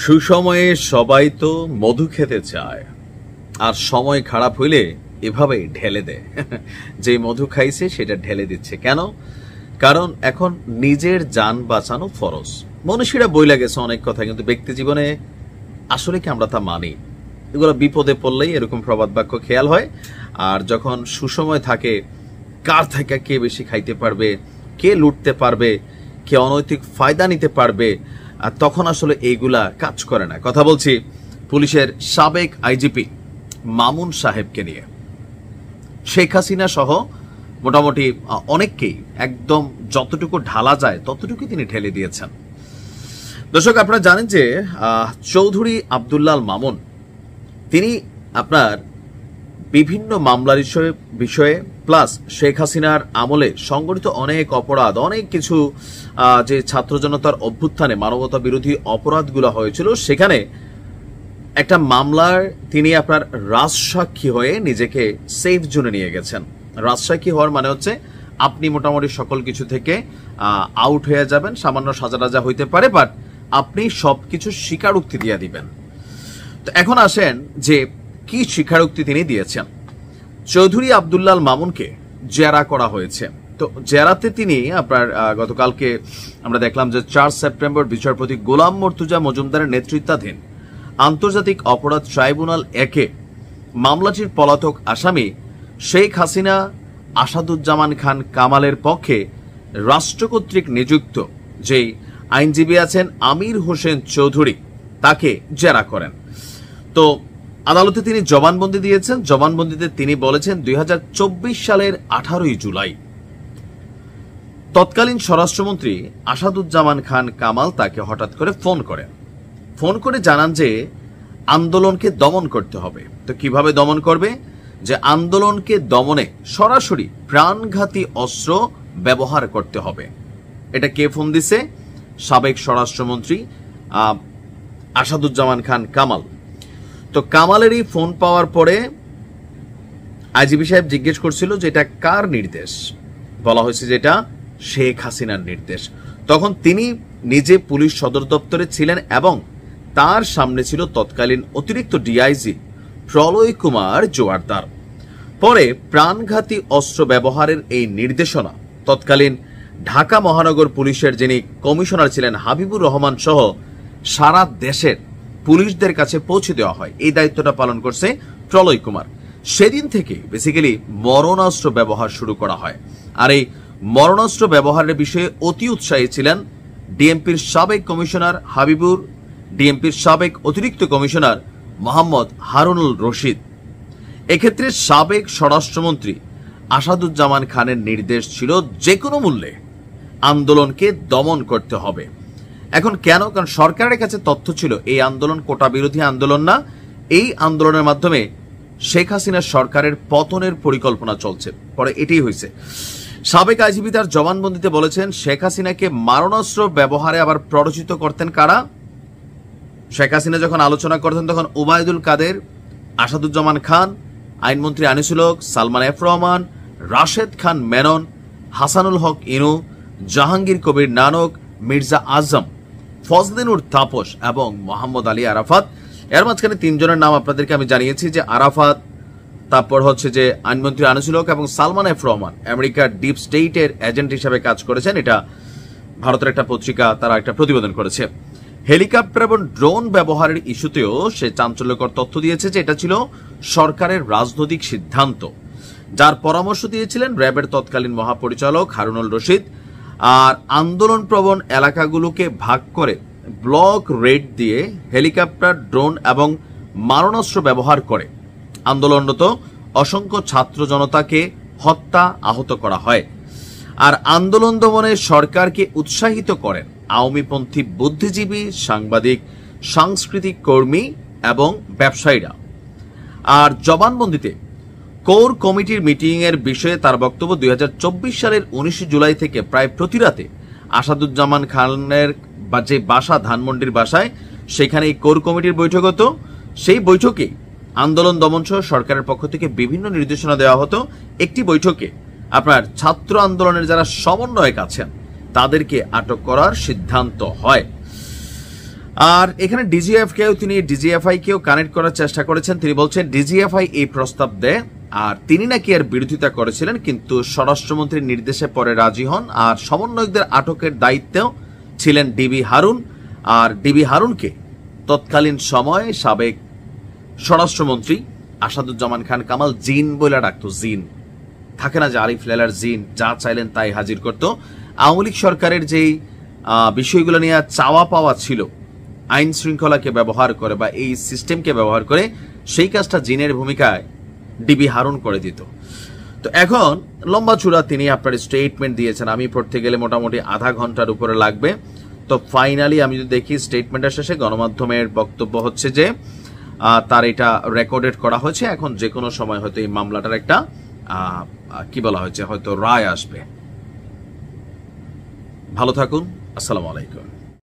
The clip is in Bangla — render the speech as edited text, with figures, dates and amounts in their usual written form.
সুসময়ে সবাই তো মধু খেতে চায়, আর সময় খারাপ হইলে এভাবেই ঢেলে দেয়। যে মধু খাইছে সেটা ঢেলে দিচ্ছে কেন? কারণ এখন নিজের জান বাঁচানো ফরজ। মনীষীরা বইলা গেছে অনেক কথা, কিন্তু ব্যক্তি জীবনে আসলে কি আমরা তা মানি? এগুলো বিপদে পড়লেই এরকম প্রবাদ বাক্য খেয়াল হয়। আর যখন সুসময় থাকে, কার থেকে কে বেশি খাইতে পারবে, কে লুটতে পারবে, কে অনৈতিক ফায়দা নিতে পারবে, আর তখন আসলে এইগুলা কাজ করে না। কথা বলছি পুলিশের সাবেক আইজিপি মামুন সাহেবকে নিয়ে। শেখ হাসিনা সহ মোটামুটি অনেককেই একদম যতটুকু ঢালা যায় ততটুকু তিনি ঢেলে দিয়েছেন। দর্শক, আপনারা জানেন যে চৌধুরী আব্দুল্লাহ মামুন তিনি আপনার বিভিন্ন মামলার বিষয়ে প্লাস শেখ হাসিনার আমলে সংগঠিত অনেক অপরাধ, অনেক কিছু যে ছাত্র জনতার অভ্যুত্থানে মানবতা বিরোধী অপরাধগুলো হয়েছিল, সেখানে একটা মামলার তিনি আপনার রাজসাক্ষী হয়ে নিজেকে সেফ জোনে নিয়ে গেছেন। রাজসাক্ষী হওয়ার মানে হচ্ছে আপনি মোটামুটি সকল কিছু থেকে আউট হয়ে যাবেন, সামান্য সাজা রাজা হইতে পারে, বাট আপনি সবকিছু স্বীকারোক্তি দিয়ে দিবেন। তো এখন আসেন যে কি স্বীকারোক্তি তিনি দিয়েছেন। চৌধুরী আব্দুল্লাহ মামুনকে জেরা করা হয়েছে। তো জেরাতে তিনি আপনার গতকালকে আমরা দেখলাম যে 4 সেপ্টেম্বর বিচারপতি গোলাম মর্তুজা মজুমদারের নেতৃত্বাধীন আন্তর্জাতিক অপরাধ ট্রাইব্যুনাল একে মামলাটির পলাতক আসামি শেখ হাসিনা আসাদুজ্জামান খান কামালের পক্ষে রাষ্ট্র কর্তৃক নিযুক্ত যে আইনজীবী আছেন আমির হোসেন চৌধুরী তাকে জেরা করেন। তো আদালতে তিনি জবানবন্দি দিয়েছেন। জবানবন্দিতে তিনি বলেছেন 2024 সালের 18 জুলাই তৎকালীন স্বরাষ্ট্রমন্ত্রী আসাদুজ্জামান খান কামাল তাকে হঠাৎ করে ফোন করে জানান যে আন্দোলনকে দমন করতে হবে। তো কিভাবে দমন করবে? যে আন্দোলনকে দমনে সরাসরি প্রাণঘাতী অস্ত্র ব্যবহার করতে হবে। এটা কে ফোন দিছে? সাবেক স্বরাষ্ট্রমন্ত্রী আসাদুজ্জামান খান কামাল। তো কামালেরই ফোন পাওয়ার পরে আইজিপি সাহেব জিজ্ঞেস করছিল যে এটা কার নির্দেশ। বলা হয়েছে যে এটা শেখ হাসিনার নির্দেশ। তখন তিনি নিজে পুলিশ সদর দপ্তরে ছিলেন এবং তার সামনে ছিল তৎকালীন অতিরিক্ত ডিআইজি প্রলয় কুমার জোয়ারদার। পরে প্রাণঘাতী অস্ত্র ব্যবহারের এই নির্দেশনা তৎকালীন ঢাকা মহানগর পুলিশের যিনি কমিশনার ছিলেন হাবিবুর রহমান সহ সারা দেশের পুলিশদের কাছে পৌঁছে দেওয়া হয়। এই দায়িত্বটা পালন করছে প্রলয় কুমার। সেদিন থেকে বেসিক্যালি মরণাস্ত্র ব্যবহার শুরু করা হয়। আর এই মরণাস্ত্র ব্যবহারের বিষয়ে অতি উৎসাহী ছিলেন ডিএমপির সাবেক কমিশনার হাবিবুর, ডিএমপির সাবেক অতিরিক্ত কমিশনার মোহাম্মদ হারুনুল রশিদ। এক্ষেত্রে সাবেক স্বরাষ্ট্রমন্ত্রী আসাদুজ্জামান খানের নির্দেশ ছিল যে কোনো মূল্যে আন্দোলনকে দমন করতে হবে। এখন কেন? কারণ সরকারের কাছে তথ্য ছিল এই আন্দোলন কোটা বিরোধী আন্দোলন না, এই আন্দোলনের মাধ্যমে শেখ হাসিনার সরকারের পতনের পরিকল্পনা চলছে। পরে এটাই হয়েছে। সাবেক আইজিপি তার জবানবন্দিতে বলেছেন শেখ হাসিনাকে মারণাস্ত্র ব্যবহারে আবার প্ররোচিত করতেন কারা? শেখ হাসিনা যখন আলোচনা করতেন তখন ওবায়দুল কাদের, আসাদুজ্জামান খান, আইনমন্ত্রী আনিসুল হক, সালমান এফ রহমান, রাশেদ খান মেনন, হাসানুল হক ইনু, জাহাঙ্গীর কবির নানক, মির্জা আজম, ফজলিনুর তাপস এবং মোহাম্মদ আলী আরাফাত। এর মাঝখানে 3 জনের নাম আপনাদেরকে আমি জানিয়েছি যে আরাফাত, তারপর হচ্ছে যে আইনমন্ত্রী আনিসুল হক এবং সালমান এফ রহমান আমেরিকার ডিপ স্টেটের এজেন্ট হিসেবে কাজ করেছেন। এটা ভারতের একটা পত্রিকা তারা একটা প্রতিবেদন করেছে। হেলিকপ্টার এবং ড্রোন ব্যবহারের ইস্যুতেও সে চাঞ্চল্যকর তথ্য দিয়েছে যে এটা ছিল সরকারের রাজনৈতিক সিদ্ধান্ত, যার পরামর্শ দিয়েছিলেন র্যাবের তৎকালীন মহাপরিচালক হারুনুল রশিদ। আর আন্দোলন প্রবণ এলাকাগুলোকে ভাগ করে ব্লক রেড দিয়ে হেলিকপ্টার, ড্রোন এবং মারণাস্ত্র ব্যবহার করে আন্দোলনরত অসংখ্য ছাত্র জনতাকে হত্যা, আহত করা হয়। আর আন্দোলন দমনে সরকারকে উৎসাহিত করেন আওয়ামীপন্থী বুদ্ধিজীবী, সাংবাদিক, সাংস্কৃতিক কর্মী এবং ব্যবসায়ীরা। আর জবানবন্দিতে কোর কমিটির মিটিং এর বিষয়ে তার বক্তব্য 2024 সালের 19 জুলাই থেকে প্রায় প্রতি রাতে আসাদুজ্জামান খানের যে বাসা ধানমন্ডির বাসায়, সেখানে এই কোর কমিটির বৈঠক হতো। সেই বৈঠকে আন্দোলন দমন সহ সরকারের পক্ষ থেকে বিভিন্ন নির্দেশনা দেওয়া হতো। একটি বৈঠকে আপনার ছাত্র আন্দোলনের যারা সমন্বয়ক আছেন তাদেরকে আটক করার সিদ্ধান্ত হয়। আর এখানে ডিজিএফআই কেও কানেক্ট করার চেষ্টা করেছেন। তিনি বলছেন ডিজিএফআই এই প্রস্তাব দেয় আর তিনি নাকি এর বিরোধিতা করেছিলেন, কিন্তু স্বরাষ্ট্রমন্ত্রীর নির্দেশে পরে রাজি হন। আর সমন্বয়কদের আটকের দায়িত্বেও ছিলেন ডিবি হারুন। আর ডিবি হারুনকে তৎকালীন সময়ে সাবেক স্বরাষ্ট্রমন্ত্রী আসাদুজ্জামান খান কামাল জিন বলে ডাকতো। জিন থাকে না যে আরিফ লেলার জিন, যা চাইলেন তাই হাজির করত। আওয়ামী লীগ সরকারের যেই বিষয়গুলো নিয়ে চাওয়া পাওয়া ছিল আইন শৃঙ্খলাকে ব্যবহার করে বা এই সিস্টেমকে ব্যবহার করে, সেই কাজটা জিনের ভূমিকায় ডিবি হারুন করে দিত। তো এখন লম্বা চূড়া তিনি আপনার স্টেটমেন্ট দিয়েছেন, আমি পড়তে গেলে মোটামুটি আধা ঘন্টার উপরে লাগবে। তো ফাইনালি আমি যদি দেখি স্টেটমেন্টের শেষে গণমাধ্যমের বক্তব্য হচ্ছে যে তার এটা রেকর্ডেড করা হয়েছে, এখন যে কোনো সময় হয়তো এই মামলাটার একটা কি বলা হয়েছে হয়তো রায় আসবে। ভালো থাকুন, আসসালামু আলাইকুম।